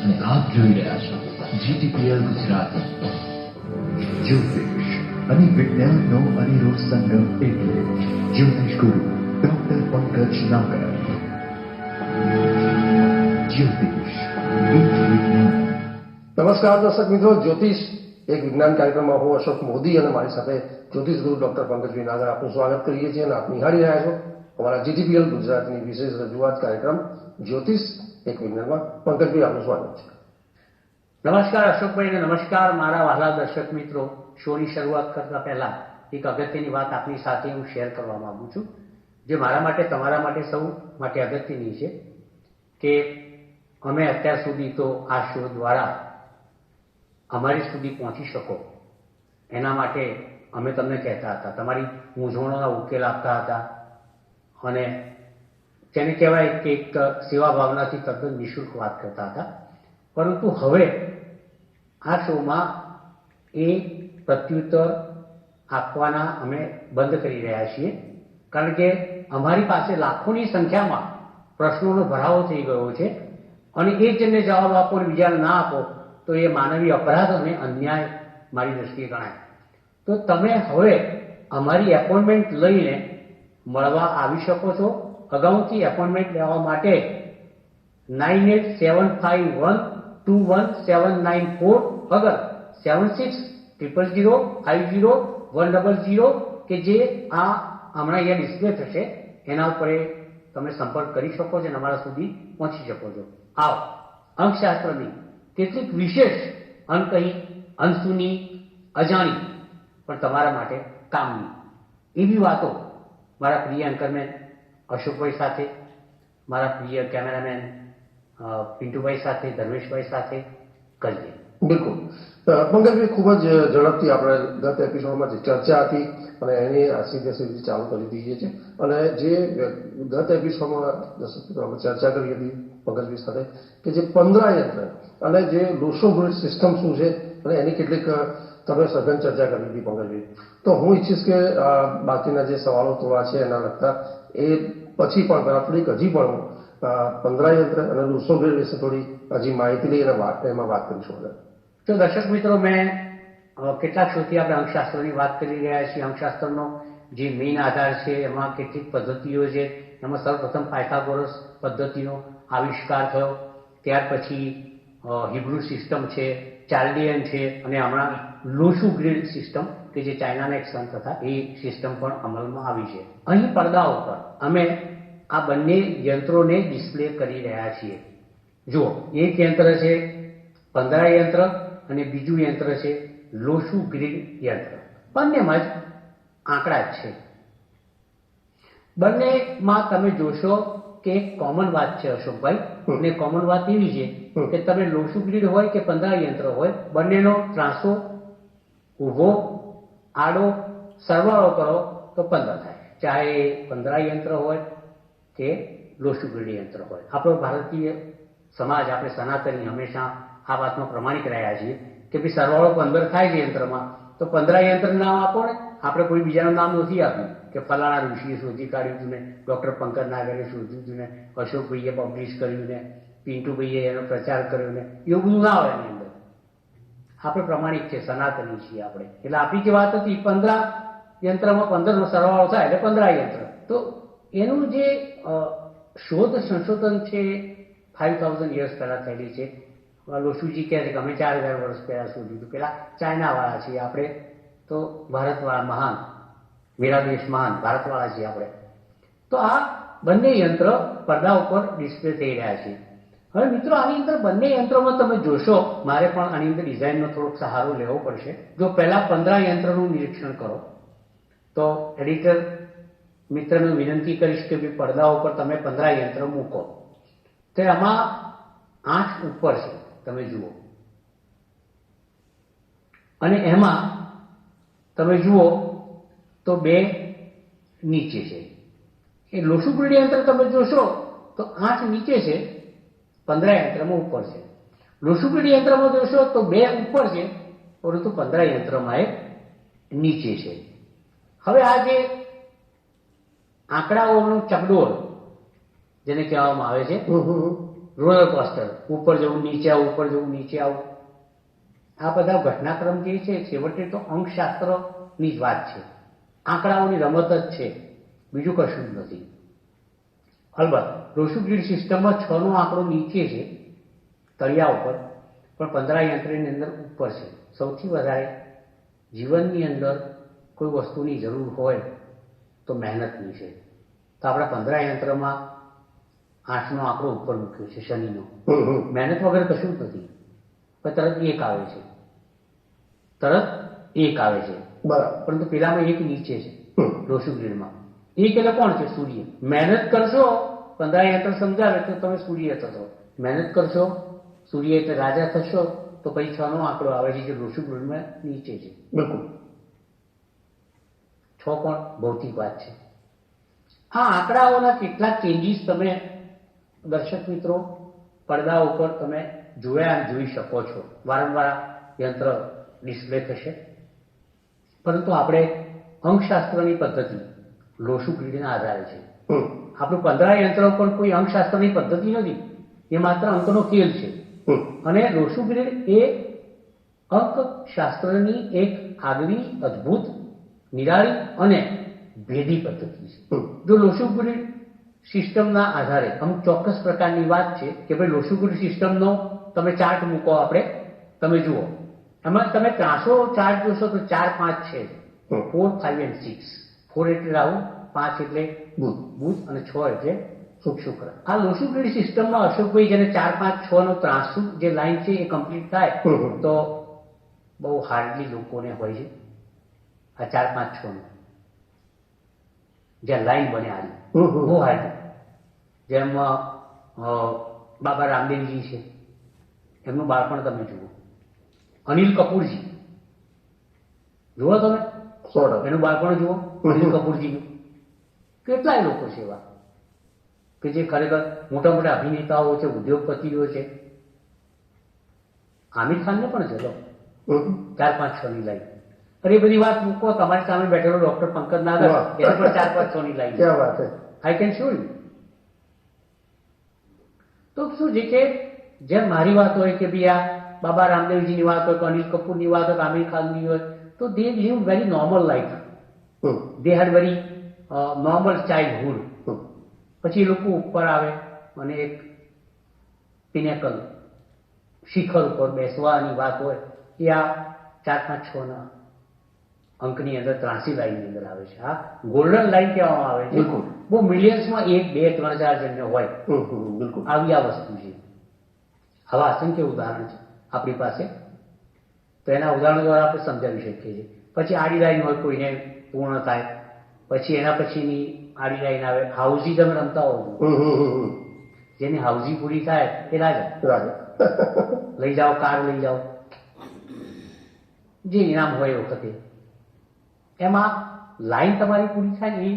અને આપ જોઈ રહ્યા છો GTPL ગુજરાતી. જ્યોતિષ અને વિજ્ઞાનનો અનેરો સંગમ એટલે જ્યોતિષ ગુરુ ડોક્ટર પંકજ નાગર. જ્યોતિષ એક વિજ્ઞાન. નમસ્કાર દર્શક મિત્રો, જ્યોતિષ એક વિજ્ઞાન કાર્યક્રમમાં હું અશોક મોદી અને મારી સાથે જ્યોતિષ ગુરુ ડોક્ટર પંકજભાઈ નાગર આપનું સ્વાગત કરીએ છીએ અને આપ નિહાળી રહ્યા છો અમારા GTPL ગુજરાતની વિશેષ રજૂઆત કાર્યક્રમ જ્યોતિષ એક વિજ્ઞાનમાં. પંકજભાઈ આપનું સ્વાગત છે. નમસ્કાર અશોકભાઈ અને નમસ્કાર મારા વહાલા દર્શક મિત્રો. શોની શરૂઆત કરતા પહેલા એક અગત્યની વાત આપની સાથે હું શેર કરવા માંગુ છું, જે મારા માટે, તમારા માટે, સૌ માટે અગત્યની છે કે અમે અત્યાર સુધી તો આ શો દ્વારા અમારી સુધી પહોંચી શકો એના માટે અમે તમને કહેતા હતા, તમારી મૂંઝવણોના ઉકેલ આપતા હતા અને તેને કહેવાય કે એક સેવા ભાવનાથી તદ્દન નિઃશુલ્ક વાત કરતા હતા. પરંતુ હવે આ શોમાં એ પ્રત્યુત્તર આપવાના અમે બંધ કરી રહ્યા છીએ, કારણ કે અમારી પાસે લાખોની સંખ્યામાં પ્રશ્નોનો ભરાવો થઈ ગયો છે અને એ જ જણને જવાબ આપો અને બીજાને ના આપો તો એ માનવીય અપરાધ અને અન્યાય મારી દ્રષ્ટિએ ગણાય. તો તમે હવે અમારી એપોઇન્ટમેન્ટ લઈને મળવા આવી શકો છો. અગાઉથી એપોઇન્ટમેન્ટ લેવા માટે 9875121794 અગર 7600050100 કે જે આ હમણાં અહીંયા ડિસ્પ્લે થશે એના ઉપર તમે સંપર્ક કરી શકો છો અને અમારા સુધી પહોંચી શકો છો. આવો અંકશાસ્ત્રની કેટલીક વિશેષ અનકહી, અનસુની, અજાણી પણ તમારા માટે કામની એવી વાતો મારા પ્રિય એન્કરમેન અશોકભાઈ સાથે, મારા પ્રિય કેમેરામેન પિન્ટુભાઈ સાથે, ધર્મેશભાઈ સાથે કરીએ. બિલકુલ પંકજભાઈ, ખૂબ જ ઝડપથી આપણે ગત એપિસોડમાં જે ચર્ચા હતી અને એની સીધી ચાલુ કરી દઈએ છીએ. અને જે ગત એપિસોડમાં આપણે ચર્ચા કરી હતી પંકજભાઈ સાથે કે જે 15 યંત્ર અને જે લોસો ગ્રીડ સિસ્ટમ શું છે અને એની કેટલીક તમે સઘન ચર્ચા કરી હતી પંકજભાઈ. તો હું ઈચ્છીશ કે બાકીના જે સવાલો થોડા છે એના લગતા એ પછી પણ થોડીક હજી પણ 15 યંત્ર અને લોસો ગ્રીડ વિશે થોડી હજી માહિતી લઈ અને એમાં વાત કરીશું. તો દર્શક મિત્રો, મેં કેટલાક શોથી આપણે અંકશાસ્ત્રની વાત કરી રહ્યા છીએ. અંકશાસ્ત્રનો જે મેઇન આધાર છે એમાં કેટલીક પદ્ધતિઓ છે. એમાં સૌપ્રથમ પાયથાગોરસ પદ્ધતિનો આવિષ્કાર થયો, ત્યાર પછી હિબ્રુ સિસ્ટમ છે, ચાલ્ડિયન છે અને હમણાં લોસુ ગ્રીડ સિસ્ટમ કે જે ચાઇનાના એક સંત હતા એ સિસ્ટમ પણ અમલમાં આવી છે. અહીં પડદા ઉપર અમે આ બંને યંત્રોને ડિસ્પ્લે કરી રહ્યા છીએ. જુઓ, એક યંત્ર છે 15 યંત્ર અને બીજું યંત્ર છે લોસુ ગ્રીડ યંત્ર. બંનેમાં જ આંકડા જ છે. બંનેમાં તમે જોશો કે એક કોમન વાત છે અશોકભાઈ, અને કોમન વાત એવી છે કે તમે લોસુ ગ્રીડ હોય કે 15 યંત્ર હોય, બંનેનો ત્રાસો ઊભો આડો સરવાળો કરો તો 15 થાય, ચાહે 15 યંત્ર હોય કે લોસુ ગ્રીડ યંત્ર હોય. આપણો ભારતીય સમાજ, આપણે સનાતની હંમેશા આ વાતમાં પ્રમાણિક રહ્યા છીએ કે ભાઈ સરવાળો 15 થાય છે યંત્રમાં તો 15 યંત્ર નામ આપો ને. આપણે કોઈ બીજાનું નામ નથી આપ્યું કે ફલાણા ઋષિએ શોધી કાઢ્યું હતું ને, ડોક્ટર પંકજ નાગરે શોધ્યું હતું ને, અશોકભાઈએ પબ્લિશ કર્યું ને, પિન્ટુભાઈએ એનો પ્રચાર કર્યો ને, એવું બધું ના હોય એની અંદર. આપણે પ્રમાણિક છે, સનાતની છીએ આપણે. એટલે આપણી જે વાત હતી 15 યંત્રમાં 15 નો સરવાળો થાય એટલે 15 યંત્ર. તો એનું જે શોધ સંશોધન છે 5000 યર્સ પહેલા થયેલી છે. લોસુજી કહે છે કે અમે 4000 વર્ષ પહેલા શોધ્યું હતું. પેલા ચાઇનાવાળા છીએ આપણે, તો ભારતવાળા મહાન, મેરા દેશ મહાન, ભારતવાળા છીએ આપણે. તો આ બંને યંત્ર પડદા ઉપર ડિસ્પ્લે થઈ રહ્યા છે. હવે મિત્રો, આની અંદર બંને યંત્રોમાં તમે જોશો, મારે પણ આની અંદર ડિઝાઇનનો થોડોક સહારો લેવો પડશે. જો પહેલા 15 યંત્રનું નિરીક્ષણ કરો તો એડિટર મિત્રને વિનંતી કરીશ કે ભાઈ પડદા ઉપર તમે 15 યંત્ર મૂકો. તો આમાં 8 ઉપર છે, તમે જુઓ, અને એમાં તમે જુઓ તો 2 નીચે છે. એ લોસુ ગ્રીડ યંત્ર તમે જોશો તો 8 નીચે છે, 15 યંત્રમાં ઉપર છે. લોસુ ગ્રીડ યંત્રમાં જોશો તો 2 ઉપર છે, પરંતુ 15 યંત્રમાં એક નીચે છે. હવે આ જે આંકડાઓનો ચકડોળ જેને કહેવામાં આવે છે રોલર કોસ્ટર, ઉપર જવું નીચે આવું, ઉપર જવું નીચે આવું. આ બધા ઘટનાક્રમ જે છે છેવટે તો અંકશાસ્ત્રની જ વાત છે, આંકડાઓની રમત જ છે, બીજું કશું જ નથી. અલબત્ત રોસુ ગ્રીડ સિસ્ટમમાં 6 નો આંકડો નીચે છે તળિયા ઉપર, પણ 15 યંત્રની અંદર ઉપર છે. સૌથી વધારે જીવનની અંદર કોઈ વસ્તુની જરૂર હોય તો મહેનતની છે. તો આપણા 15 યંત્રમાં 8 નો આંકડો ઉપર મૂક્યો છે શનિનો. મહેનત વગર કશું જ નથી, પણ તરત 1 આવે છે, તરત 1 આવે છે. બરાબર. પરંતુ પેલામાં 1 નીચે છે રોસુ ગ્રીડમાં. 1 એટલે કોણ છે? સૂર્ય. મહેનત કરશો, 15 યંત્ર સમજાવે તો તમે સૂર્ય થશો. મહેનત કરશો, સૂર્ય એટલે રાજા થશો, તો પછી 6 નો આંકડો આવે છે જે રોસુ ગ્રીડમાં નીચે છે. બિલકુલ. 6 કોણ? ભૌતિક વાત છે. આ આંકડાઓના કેટલાક ચેન્જીસ તમે દર્શક મિત્રો પડદા ઉપર તમે જોયા અને જોઈ શકો છો. વારંવાર યંત્ર ડિસ્પ્લે થશે, પરંતુ આપણે અંકશાસ્ત્રની પદ્ધતિ રોસુ ગ્રીડના આધારે છે. આપણું 15 યંત્ર પર કોઈ અંકશાસ્ત્રની પદ્ધતિ નથી, એ માત્ર અંકનો ખેલ છે. અને રોસુ ગ્રીડ એ અંકશાસ્ત્રની એક આગવી, અદ્ભુત, નિરાળી અને ભેદી પદ્ધતિ છે. જો રોસુ ગ્રીડ સિસ્ટમના આધારે અમુક ચોક્કસ પ્રકારની વાત છે કે ભાઈ રોસુ ગ્રીડ સિસ્ટમનો તમે ચાર્ટ મૂકો, આપણે તમે જુઓ, એમાં તમે 300 ચાર્ટ જોશો તો 4, 5 છે, 4, 5 and 6. 4 એટલે રાહુ, 5 એટલે બુધ અને 6 એટલે શુક્ર. આ રોસુ ગ્રીડ સિસ્ટમમાં અશોકભાઈ જેને 4, 5, 6 નો ત્રાસુ જે લાઈન છે એ કમ્પ્લીટ થાય તો બહુ હાર્ડલી લોકોને હોય છે આ 4, 5, 6 નો જ્યાં લાઈન બને આવી બહુ હાર્ડ. જેમ બાબા રામદેવજી છે, એમનું બાળપણ તમે જુઓ. અનિલ કપૂરજી જુઓ તમે, એનું બાળપણ જુઓ અનિલ કપૂરજીનું. કેટલાય લોકો છે એવા કે જે ખરેખર મોટા મોટા અભિનેતાઓ છે, ઉદ્યોગપતિઓ છે. આમિર ખાનને પણ છે 4, 5, 6 ની લાઈન. અરે એ બધી વાત મૂકો, તમારી સામે બેઠેલો ડોક્ટર પંકજ નાગર એને પણ 4, 5, 6 ની લાઈન. ક્યાં વાત છે? I can show you. તો શું છે કે જેમ મારી વાત હોય કે ભાઈ આ બાબા રામદેવજીની વાત હોય, અનિલ કપૂરની વાત હોય, આમિર ખાનની હોય, તો દે લીવ વેરી નોર્મલ લાઈફ. દે હેડ વેરી નોર્મલ ચાઇલ્ડહુડ. પછી એ લોકો ઉપર આવે અને એક પિનેકલ શિખર ઉપર બેસવાની વાત હોય એ આ 4, 5, 6 ના અંકની અંદર 83 લાઈનની અંદર આવે છે. આ ગોલ્ડન લાઈન કહેવામાં આવે છે. બહુ મિલિયન્સમાં 1, 2, 3, 4 જણને હોય. બિલકુલ. આવી આ વસ્તુ છે. આવા અસંખ્ય ઉદાહરણ છે આપણી પાસે, તો એના ઉદાહરણો દ્વારા આપણે સમજાવી શકીએ છીએ. પછી આડી લાઈન હોય કોઈને પૂર્ણ થાય, પછી એના પછીની આડી લાઈન આવે. હાઉઝી તમે રમતા હો, જેની હાઉઝી પૂરી થાય એ રાજા. લઈ જાઓ, કાર લઈ જાઓ, જે ઇનામ હોય એ વખતે. એમાં લાઈન તમારી પૂરી થાય ને એ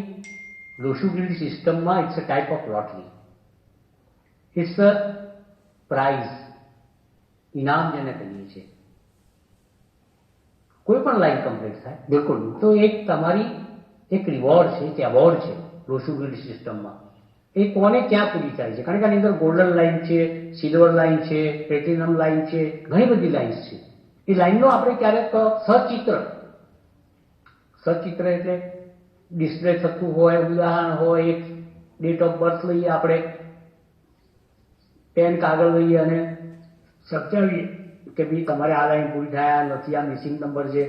રોસુ ગ્રીડ સિસ્ટમમાં it's a type of lottery. It's a prize, ઇનામ જેને કહીએ છીએ. કોઈ પણ લાઈન કમ્પ્લીટ થાય બિલકુલ તો એક તમારી એક રિવોર્ડ છે, એક એવોર્ડ છે રોસુ ગ્રીડ સિસ્ટમમાં. એ કોને ક્યાં પૂરી થાય છે? કારણ કે આની અંદર ગોલ્ડન લાઈન છે, સિલ્વર લાઈન છે, પ્લેટિનમ લાઈન છે, ઘણી બધી લાઈન્સ છે. એ લાઈનનો આપણે ક્યારેક સચિત્ર એટલે ડિસ્પ્લે થતું હોય, ઉદાહરણ હોય, એક ડેટ ઓફ બર્થ લઈએ આપણે, પેન કાગળ લઈએ અને સમજાવીએ કે ભાઈ તમારે આ લાઈન પૂરી થાય નથી, આ મિસિંગ નંબર છે,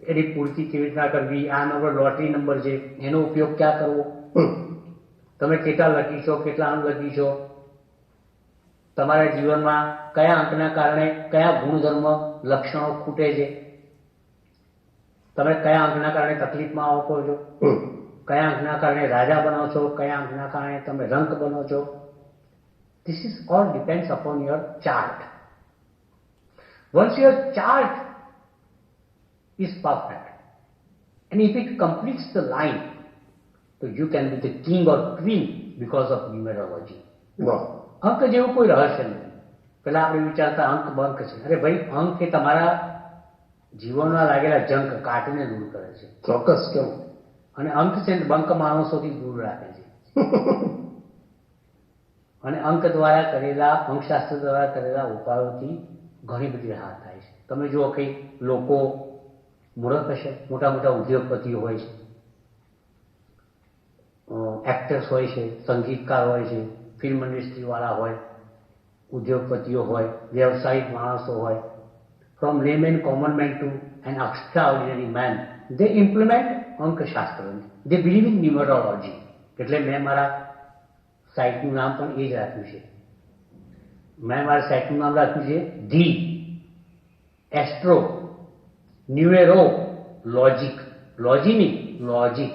એની પૂર્તિ કેવી રીતના કરવી, આ નંબર લોટરી નંબર છે, એનો ઉપયોગ ક્યાં કરવો, તમે કેટલા લખી છો, કેટલા અંક લખી છો, તમારા જીવનમાં કયા અંકના કારણે કયા ગુણધર્મ લક્ષણો ખૂટે છે, તમે કયા અંકના કારણે તકલીફમાં આવો છો, કયા અંકના કારણે રાજા બનો છો, કયા અંકના કારણે તમે રંક બનો છો. This is all depends upon your chart. Once your chart is perfect, and if it completes the line, so you can be the king or queen because of numerology. અંક જેવું કોઈ રહસ્ય નથી. પેલા આપણે વિચારતા અંક બંક છે. અરે ભાઈ, અંક એ તમારા જીવનમાં લાગેલા જંક કાટને દૂર કરે છે. ચોક્કસ. કેમ? અને અંક છે બંક માણસોથી દૂર રાખે છે. અને અંકશાસ્ત્ર દ્વારા કરેલા ઉપાયોથી ઘણી બધી રાહત થાય છે. તમે જુઓ કે લોકો મૂર્ખ હશે, મોટા મોટા ઉદ્યોગપતિઓ હોય છે, એક્ટર્સ હોય છે, સંગીતકાર હોય છે, ફિલ્મ ઇન્ડસ્ટ્રીવાળા હોય, ઉદ્યોગપતિઓ હોય, વ્યવસાયિક માણસો હોય, from layman common man to an extraordinary man, they implement અંકશાસ્ત્ર, they believe in numerology. એટલે મેં મારા સાઇટનું નામ પણ એ જ રાખ્યું છે. મેં મારા સાઇટનું નામ રાખ્યું છે ધી એસ્ટ્રો ન્યુમેરો લોજિક, લોજીની લોજિક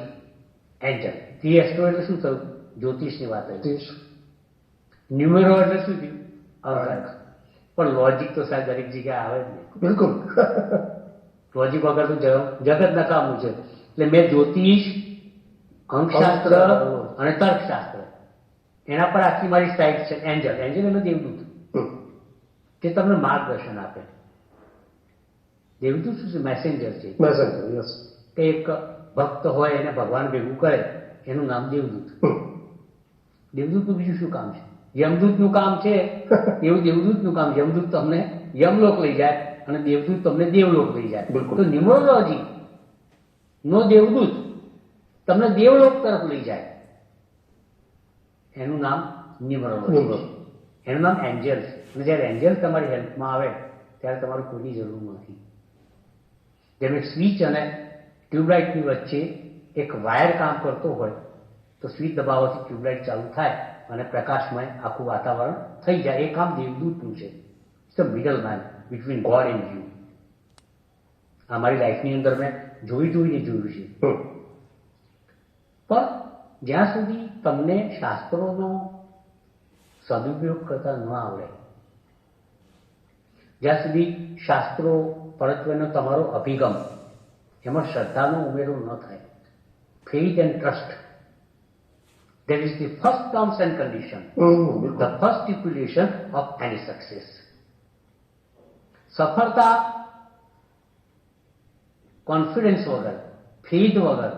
એન્જલ. ધી એસ્ટ્રો એટલે શું થયું? જ્યોતિષની વાત હતી. ન્યુમેરો એટલે શું થયું? અંક. પણ લોજિક તો સાહેબ દરેક જગ્યાએ આવે જ નહીં. બિલકુલ. લોજિક વગર તો જગત નકામું છે. એટલે મેં જ્યોતિષ, અંકશાસ્ત્ર અને તર્કશાસ્ત્ર એના પર આખી મારી સાઇટ છે. એન્જલ, એન્જલ એટલે દેવદૂત, તે તમને માર્ગદર્શન આપે. દેવદૂત શું છે? મેસેન્જર છે. Messenger, yes. કે એક ભક્ત હોય એને ભગવાન ભેગું કરે એનું નામ દેવદૂત. દેવદૂતનું બીજું શું કામ છે? યમદૂતનું કામ છે એવું દેવદૂતનું કામ. યમદૂત તમને યમલોક લઈ જાય અને દેવદૂત તમને દેવલોક લઈ જાય. તો ન્યુમરોલોજી નો દેવદૂત તમને દેવલોક તરફ લઈ જાય એનું નામ ન્યુમરોલોજી. એનું નામ એન્જલ છે. અને જ્યારે એન્જલ તમારી હેલ્પમાં આવે ત્યારે તમારે કોઈની જરૂર નથી. જેમ એક સ્વિચ અને ટ્યુબલાઇટની વચ્ચે એક વાયર કામ કરતો હોય તો સ્વિચ દબાવવાથી ટ્યુબલાઇટ ચાલુ થાય અને પ્રકાશમય આખું વાતાવરણ થઈ જાય. એ કામ દેવદૂતનું છે. It's a middle man between God and you. આ મારી લાઈફની અંદર મેં જોઈને જોયું છે. પણ જ્યાં સુધી તમને શાસ્ત્રોનો સદુપયોગ કરતા ન આવડે, જ્યાં સુધી શાસ્ત્રો પરત્વેનો તમારો અભિગમ એમાં શ્રદ્ધાનો ઉમેરો ન થાય, faith and trust, that is the first terms and condition, the first stipulation of any success. સફળતા કોન્ફિડન્સ વગર, ફેથ વગર,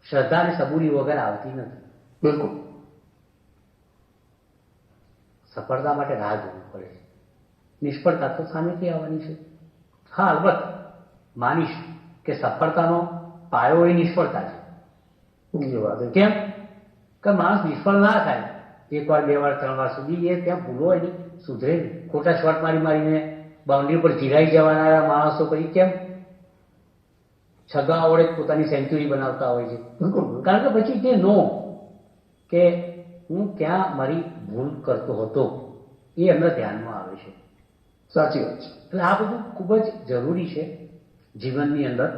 શ્રદ્ધા અને સબૂરી વગર આવતી નથી. બિલકુલ. સફળતા માટે રાહ જોવી પડે છે. નિષ્ફળતા તો સામેથી આવવાની છે. હા, અલબત્ત માનીશ કે સફળતાનો પાયો એ નિષ્ફળતા છે. કેમ કે માણસ નિષ્ફળ ના થાય એક વાર, બે વાર, ત્રણ વાર સુધી, એ ત્યાં ભૂલો એની સુધરે નહીં. ખોટા શોટ મારીને બાઉન્ડ્રી પર જીરાઈ જવાના માણસો પછી કેમ છગ્ગા ઓળે પોતાની સેન્ચુરી બનાવતા હોય છે? કારણ કે પછી તે નો કે હું ક્યાં મારી ભૂલ કરતો હતો એ એમના ધ્યાનમાં આવે છે. સાચી વાત છે. એટલે આ બધું ખૂબ જ જરૂરી છે જીવનની અંદર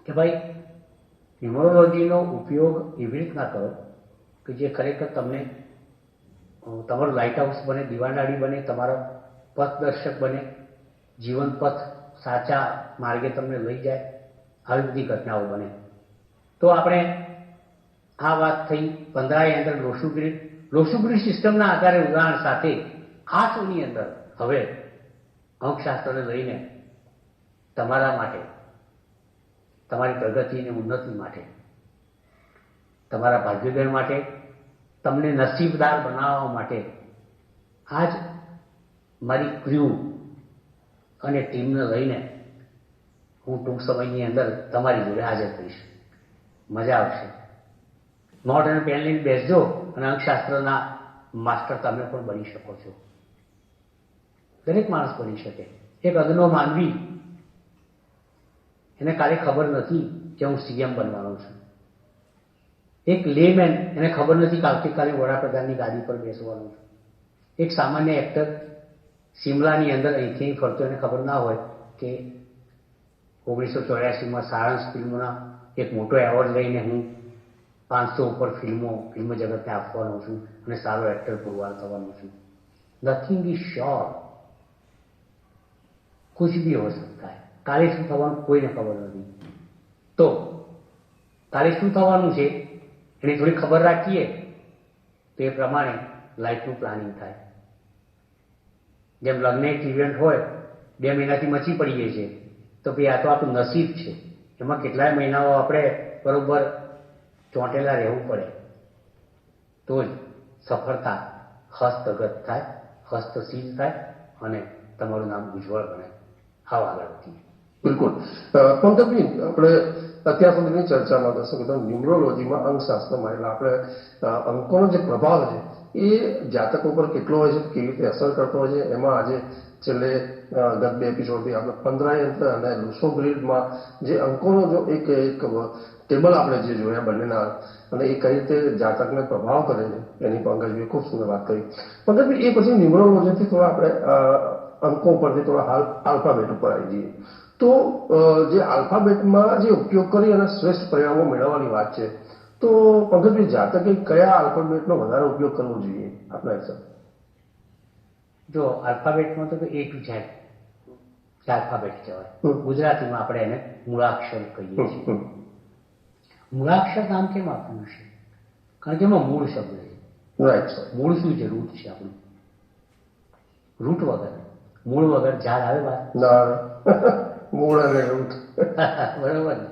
કે ભાઈ ન્યુમરોલોજીનો ઉપયોગ એવી રીતના કરો કે જે ખરેખર તમને તમારું લાઇટ હાઉસ બને, દીવાનડાળી બને, તમારો પથદર્શક બને, જીવન પથ સાચા માર્ગે તમને લઈ જાય. આવી બધી ઘટનાઓ બને. તો આપણે આ વાત થઈ 15 અંદર લોસુગ્રીડ સિસ્ટમના આધારે ઉદાહરણ સાથે આ શોની અંદર હવે અંકશાસ્ત્રને લઈને તમારા માટે, તમારી પ્રગતિ અને ઉન્નતિ માટે, તમારા ભાગ્યોદય માટે, તમને નસીબદાર બનાવવા માટે આજ મારી ક્રૂ અને ટીમને લઈને હું ટૂંક સમયની અંદર તમારી જોડે હાજર થઈશ. મજા આવશે. નોટ અને પેન લઈને બેસજો અને અંકશાસ્ત્રના માસ્ટર તમે પણ બની શકો છો. દરેક માણસ બની શકે. એક અદનો માનવી, એને કાલે ખબર નથી કે હું સીએમ બનવાનો છું. એક લેમેન, એને ખબર નથી કે આવતીકાલે વડાપ્રધાનની ગાદી પર બેસવાનું છું. એક સામાન્ય એક્ટર સિમલાની અંદર અહીંથી ફરતો, એને ખબર ના હોય કે 1984માં સારાંશ ફિલ્મના એક મોટો એવોર્ડ લઈને હું 500 ઉપર ફિલ્મ જગતને આપવાનો છું અને સારો એક્ટર પુરવાર થવાનો છું. Nothing is sure. कुछ भी हो सकता है. કાલે શું થવાનું કોઈને ખબર નથી. તો કાલે શું થવાનું છે એની થોડી ખબર રાખીએ તો એ પ્રમાણે લાઈફનું પ્લાનિંગ થાય. જેમ લગ્ન એક ઇવેન્ટ હોય, 2 મહિનાથી મચી પડીએ છીએ, તો ભાઈ આ તો આપણું નસીબ છે. એમાં કેટલાય મહિનાઓ આપણે બરોબર ચોંટેલા રહેવું પડે. તો જ સફળતા હસ્તગત થાય, હસ્તશીલ થાય અને તમારું નામ ઉજ્જવળ બને. આવો આગળ વધીએ. બિલકુલ. પંકજભાઈ, આપણે અત્યાર સુધીની ચર્ચામાં દર્શક મિત્રો ન્યુમરોલોજીમાં અંકશાસ્ત્રમાં એટલે આપણે અંકોનો જે પ્રભાવ છે એ જાતકો પર કેટલો હોય છે, કેવી રીતે અસર કરતો હોય છે, એમાં આજે છેલ્લે ગત 2 એપિસોડથી આપણે 15 યંત્ર અને લુસો ગ્રીડમાં જે અંકોનો જો એક ટેબલ આપણે જે જોયા બંનેના અને એ કઈ રીતે જાતકને પ્રભાવ કરે છે એની પંકજભાઈએ ખૂબ સુંદર વાત કરી. પંકજભાઈ, એ પછી ન્યુમરોલોજીથી થોડા આપણે અંકો પરથી થોડા આલ્ફાબેટ ઉપર આવી જઈએ. તો જે આલ્ફાબેટમાં જે ઉપયોગ કરી અને શ્રેષ્ઠ પરિણામો મેળવવાની વાત છે, તો પંકજભાઈ જાતકે કયા આલ્ફાબેટનો વધારે ઉપયોગ કરવો જોઈએ આપના હિસાબ? જો આલ્ફાબેટમાં તો A to Z આલ્ફાબેટ કહેવાય. ગુજરાતીમાં આપણે એને મૂળાક્ષર કહીએ છીએ. મૂળાક્ષર નામ કેમ આપ્યું છે? કારણ કે એમાં મૂળ શબ્દ છે. Right sir. મૂળ શું છે? રૂટ છે આપણું. રૂટ વગર, મૂળ વગર ઝાડ આવે બહાર? ના, મૂળ અને રૂટ. બરોબર ને?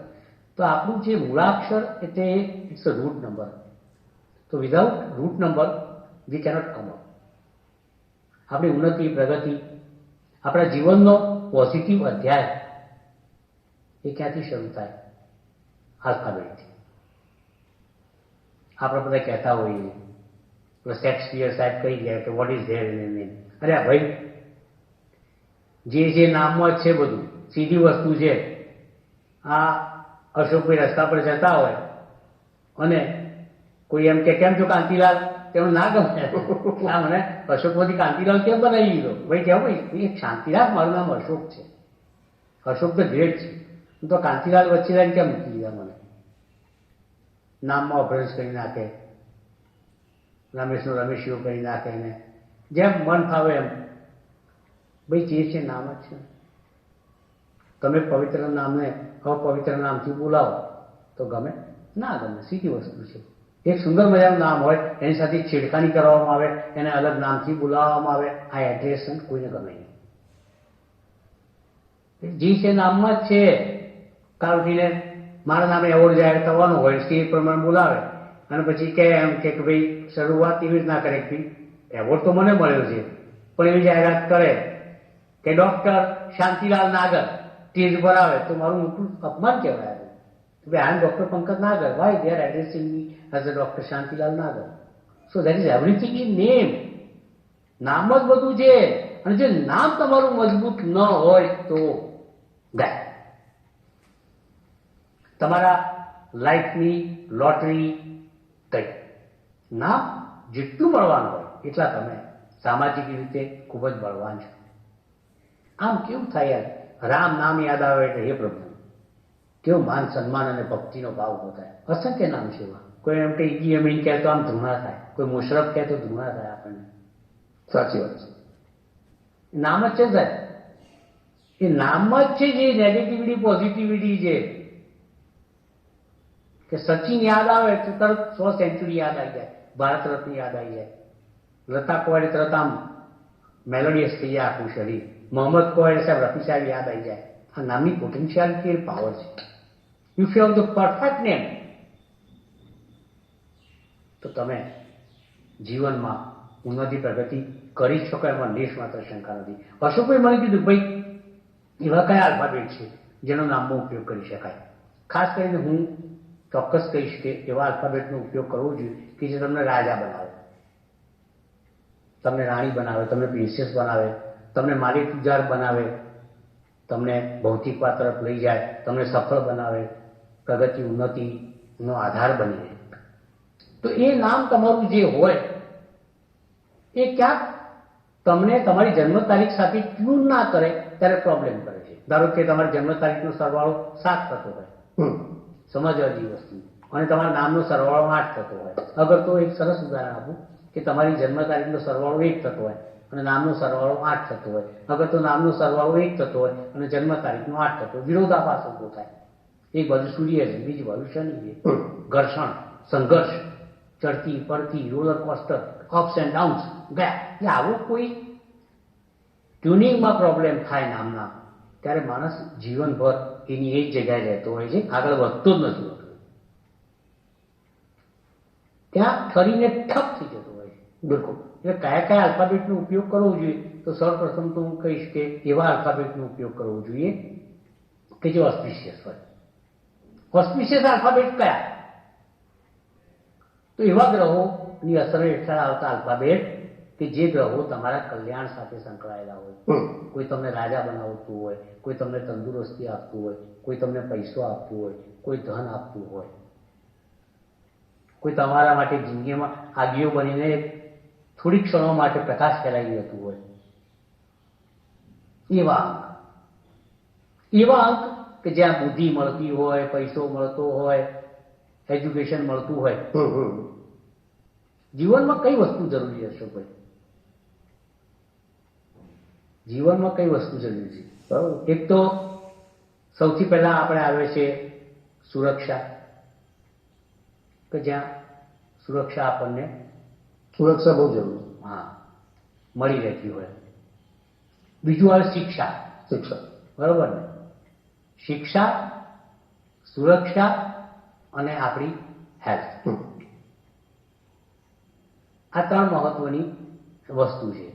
તો આપણું જે મૂળાક્ષર એટલે ઇટ્સ અ રૂટ નંબર. તો without root number we cannot come up. આપણી ઉન્નતિ, પ્રગતિ, આપણા જીવનનો પોઝિટિવ અધ્યાય એ ક્યાંથી શરૂ થાય? આલ્ફાબેટથી. આપણે બધા કહેતા હોઈએ, શેક્સપિયર સાહેબ કહી ગયા કે what is there in name. અરે ભાઈ, જે નામમાં જ છે બધું, સીધી વસ્તુ છે. આ અશોકભાઈ રસ્તા પર જતા હોય અને કોઈ એમ કે કેમ છો કાંતિલાલ, તેનું ના ગમે. આ મને અશોકમાંથી કાંતિલાલ કેમ બનાવી દીધો? ભાઈ કેવું ભાઈ, એક શાંતિલાલ, મારું નામ અશોક છે. અશોક તો ગ્રેટ છે, હું તો કાંતિલાલ વચ્ચે લાઈને કેમ મૂકી દીધા મને? નામમાં અભ્રંશ કરી નાખે, રમેશનું રમેશીઓ કરી નાખે ને જેમ મન ફાવે એમ. ભાઈ જે છે નામ જ છે. તમે પવિત્ર નામને અપવિત્ર નામથી બોલાવો તો ગમે? ના ગમે. સીધી વસ્તુ છે. એક સુંદર મજાનું નામ હોય, એની સાથે છેડખાની કરવામાં આવે, એને અલગ નામથી બોલાવવામાં આવે, આ એડ્રેશન કોઈને ગમે નહીં. જે છે નામમાં જ છે. કાલ ઉઠીને મારા નામે એવોર્ડ જાહેર થવાનો હોય, સ્ટેજ પ્રમાણે બોલાવે અને પછી કે એમ કે ભાઈ શરૂઆત એવી રીતના કરે કે એવોર્ડ તો મને મળ્યો છે, પણ એવી જાહેરાત કરે કે ડોક્ટર શાંતિલાલ નાગર સ્ટેજ પર આવે તો મારું મોટું અપમાન કહેવાય. I am Dr. Pankaj Nagar. Why they are addressing me as a Dr. Shantilal Nagar? So that is everything in name. નામ જ બધું છે. અને જે નામ તમારું મજબૂત ન હોય તો ગાય. તમારા લાઈફની લોટરી કઈ નામ જેટલું બળવાન હોય એટલા તમે સામાજિક રીતે ખૂબ જ બળવાન છો. આમ કેવું થાય યાર, રામ નામ યાદ આવે એટલે હે પ્રભુ, કેવું માન સન્માન અને ભક્તિનો ભાવ ઉભો થાય. અસંખ્ય નામ છે એવા. કોઈ એમ કે ઈદી અમીન કહે તો આમ ધૂણા થાય, કોઈ મુશરફ કહે તો ધૂણા થાય આપણને. સાચી વાત છે. નામ જ છે સાહેબ. એ નામ જ છે જે નેગેટિવિટી પોઝિટિવિટી છે. કે સચિન યાદ આવે તો તરત 100 સેન્ચુરી યાદ આવી જાય, ભારત રત્ન યાદ આવી જાય. લતા કોવાડે તરત આમ મેલોડિયસ થઈ જાય આખું શરીર. મોહમ્મદ કોવાડે સાહેબ, રફી સાહેબ યાદ આવી જાય. આ નામની પોટેન્શિયાલિટી પાવર છે. You fav the perfect name તો તમે જીવનમાં ઉન્નતિ પ્રગતિ કરી શકો, એમાં લેશ માત્ર શંકા નથી. અશોકભાઈ મને કીધું ભાઈ એવા કયા આલ્ફાબેટ છે જેનો નામનો ઉપયોગ કરી શકાય. ખાસ કરીને હું ચોક્કસ કહીશ કે એવા આલ્ફાબેટનો ઉપયોગ કરવો જોઈએ કે જે તમને રાજા બનાવે, તમને રાણી બનાવે, તમને પ્રિન્સેસ બનાવે, તમને માલિક તુજાર બનાવે, તમને ભૌતિકતા તરફ લઈ જાય, તમને સફળ બનાવે, પ્રગતિ ઉન્નતિનો આધાર બની રહે. તો એ નામ તમારું જે હોય એ ક્યાંક તમને તમારી જન્મ તારીખ સાથે ટ્યુન ના કરે ત્યારે પ્રોબ્લેમ કરે છે. ધારો કે તમારી જન્મ તારીખનો સરવાળો 7 થતો હોય, સમજવા જેવી વસ્તુ, અને તમારા નામનો સરવાળો 8 થતો હોય. અગર તો એક સરસ ઉદાહરણ આપું કે તમારી જન્મ તારીખનો સરવાળો 1 થતો હોય અને નામનો સરવાળો 8 થતો હોય. અગર તો નામનો સરવાળો 1 થતો હોય અને જન્મ તારીખનો 8 થતો હોય, વિરોધાભાસ ઉભો થાય. એક બાજુ સૂર્ય છે, બીજી બાજુ શનિ છે. ઘર્ષણ, સંઘર્ષ, ચડતી પડતી, roller coaster, ups and downs ગયા. એટલે આવું કોઈ ટ્યુનિંગમાં પ્રોબ્લેમ થાય નામના, ત્યારે માણસ જીવનભર એની એ જ જગ્યાએ રહેતો હોય છે, આગળ વધતો જ નથી હોતો. ત્યાં ઠરીને ઠપ થઈ જતો હોય છે. બિલકુલ. એટલે કયા કયા આલ્ફાબેટનો ઉપયોગ કરવો જોઈએ, તો સૌપ્રથમ તો હું કહીશ કે એવા આલ્ફાબેટનો ઉપયોગ કરવો જોઈએ કે જે ઓસ્પિશિયસ હોય. ઓસ્પિશિયસ આલ્ફાબેટ કયા? તો એવા ગ્રહોની અસર હેઠળ આવતા આલ્ફાબેટ કે જે ગ્રહો તમારા કલ્યાણ સાથે સંકળાયેલા હોય. કોઈ તમને રાજા બનાવતું હોય, કોઈ તમને તંદુરસ્તી આપતું હોય, કોઈ તમને પૈસો આપતું હોય, કોઈ ધન આપતું હોય, કોઈ તમારા માટે જિંદગીમાં આગીઓ બનીને થોડી ક્ષણો માટે પ્રકાશ ફેલાવી જતું હોય. એવા અંક કે જ્યાં બુદ્ધિ મળતી હોય, પૈસો મળતો હોય, એજ્યુકેશન મળતું હોય. જીવનમાં કઈ વસ્તુ જરૂરી હશે ભાઈ? જીવનમાં કઈ વસ્તુ જરૂરી છે? એક તો સૌથી પહેલા આપણે આવે છે સુરક્ષા, કે જ્યાં સુરક્ષા આપણને સુરક્ષા બહુ જરૂરી. મળી રહેતી હોય. બીજું આવે શિક્ષા. બરોબર ને? શિક્ષા, સુરક્ષા અને આપણી હેલ્થ. આ ત્રણ મહત્વની વસ્તુ છે.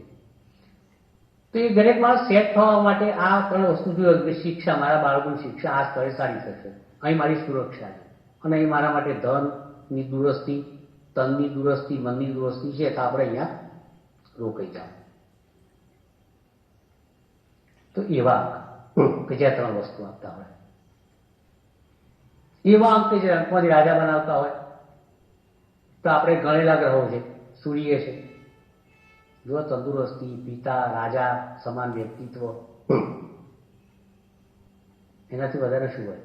તો એ દરેક માણસ સેટ થવા માટે આ ત્રણ વસ્તુ જોઈએ કે શિક્ષા, મારા બાળકોની શિક્ષા આ સ્થળે સારી થશે, અહીં મારી સુરક્ષા છે, અને અહીં મારા માટે ધનની દુરસ્તી, તનની દુરસ્તી, મનની દુરસ્તી છે, તો આપણે અહીંયા રોકાઈ જાવ. તો એવા કે જ્યાં ત્રણ વસ્તુ આપતા હોય, એવા અંક કે જે અંકમાંથી રાજા બનાવતા હોય. તો આપણે ગણેલા ગ્રહો છે. સૂર્ય છે, જો તંદુરસ્તી, પિતા, રાજા સમાન વ્યક્તિત્વ, એનાથી વધારે શું હોય?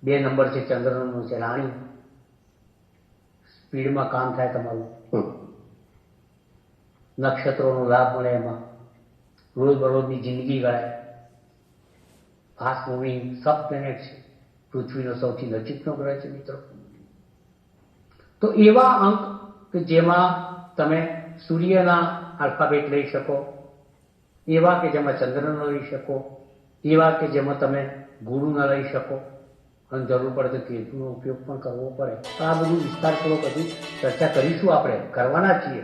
2 નંબર છે ચંદ્રનો છે રાણી, સ્પીડમાં કામ થાય તમારું, નક્ષત્રોનો લાભ મળે, એમાં રોજબરોજની જિંદગી ગણાય, ફાસ્ટ મૂવિંગ સબ પ્લેનેટ છે, પૃથ્વીનો સૌથી નજીકનો ગ્રહ છે મિત્રો. તો એવા અંક કે જેમાં તમે સૂર્યના આલ્ફાબેટ લઈ શકો, એવા કે જેમાં ચંદ્રનો લઈ શકો, એવા કે જેમાં તમે ગુરુના લઈ શકો, અને જરૂર પડે તો કેતુનો ઉપયોગ પણ કરવો પડે. તો આ બધું વિસ્તારપૂર્વક હજી ચર્ચા કરીશું, આપણે કરવાના છીએ.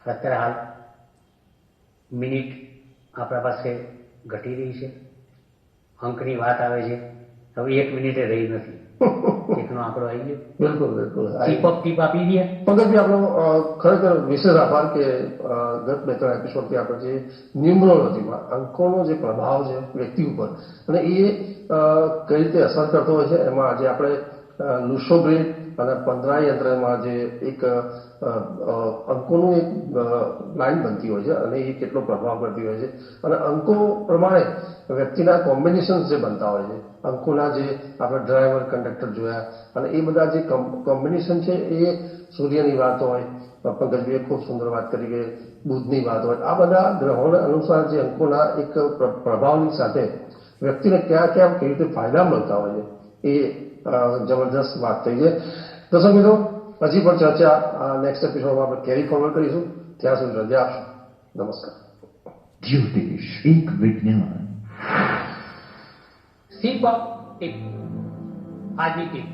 અત્યારે હાલ મિનિટ આપણા પાસે ઘટી રહી છે, અંકની વાત આવે છે, હવે 1 મિનિટે રહી નથી, એકનો આંકડો આવી ગયો. બિલકુલ. ટીપ આપી દઈએ. પંકજભાઈ, આપણો ખરેખર વિશેષ આભાર કે ગત 2-3 એપિસોડથી આપણે જે ન્યુમરોલોજીમાં અંકોનો જે પ્રભાવ છે વ્યક્તિ ઉપર, અને એ કઈ રીતે અસર કરતો હોય છે, એમાં આજે આપણે લુસો ગ્રીડ અને 15 યંત્રમાં જે એક અંકોનું એક લાઈન બનતી હોય છે અને એ કેટલો પ્રભાવ કરતી હોય છે, અને અંકો પ્રમાણે વ્યક્તિના કોમ્બિનેશન જે બનતા હોય છે, અંકોના જે આપણે ડ્રાઈવર, કંડક્ટર જોયા, અને એ બધા જે કોમ્બિનેશન છે એ સૂર્યની વાત હોય, પંકજભાઈએ ખૂબ સુંદર વાત કરી કે બુધની વાત હોય, આ બધા ગ્રહોના અનુસાર જે અંકોના એક પ્રભાવની સાથે વ્યક્તિને ક્યાં ક્યાં કેવી રીતે ફાયદા મળતા હોય છે, એ જબરદસ્ત વાત થઈ છે. દર્શક મિત્રો, હજી પણ ચર્ચા નેક્સ્ટ એપિસોડમાં આપણે કેરી ફોરવર્ડ કરીશું. ત્યાં સુધી રજા આપશો. નમસ્કાર. જ્યોતિષ એક વિજ્ઞાન. Tip of tip. આજની ટીપ.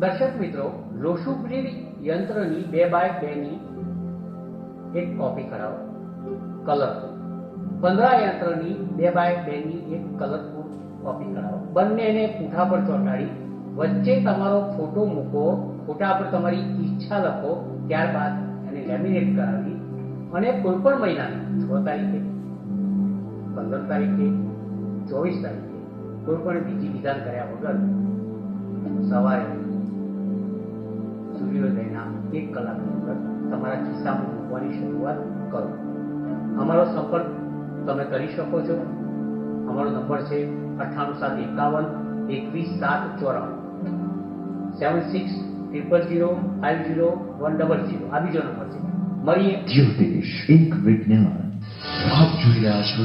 દર્શક મિત્રો, લોસુગ્રીડ યંત્રની 2x2ની એક કોપી કરાવો, કલરફુલ. 15 યંત્રની 2x2ની એક કલરફુલ કોપી કરાવો. બંનેને પૂઠા પર ચોંટાડી વચ્ચે તમારો ફોટો મૂકો, ફોટા પર તમારી ઈચ્છા લખો, ત્યારબાદ એને લેમિનેટ કરાવી અને કોઈ પણ મહિનાની 6 તારીખે, 15 તારીખે, 24 તારીખે કોઈ પણ બીજી વિધાન કર્યા વગર સવારે સૂર્યોદયના 1 કલાકની અંદર તમારા ખિસ્સામાં મૂકવાની શરૂઆત કરો. અમારો સંપર્ક તમે કરી શકો છો. અમારો નંબર છે 9871 21794, 7600050100. આ બીજો નંબર છે. મળીએ. જ્યોતિષ એક વિજ્ઞાન. આપ જોઈ રહ્યા છો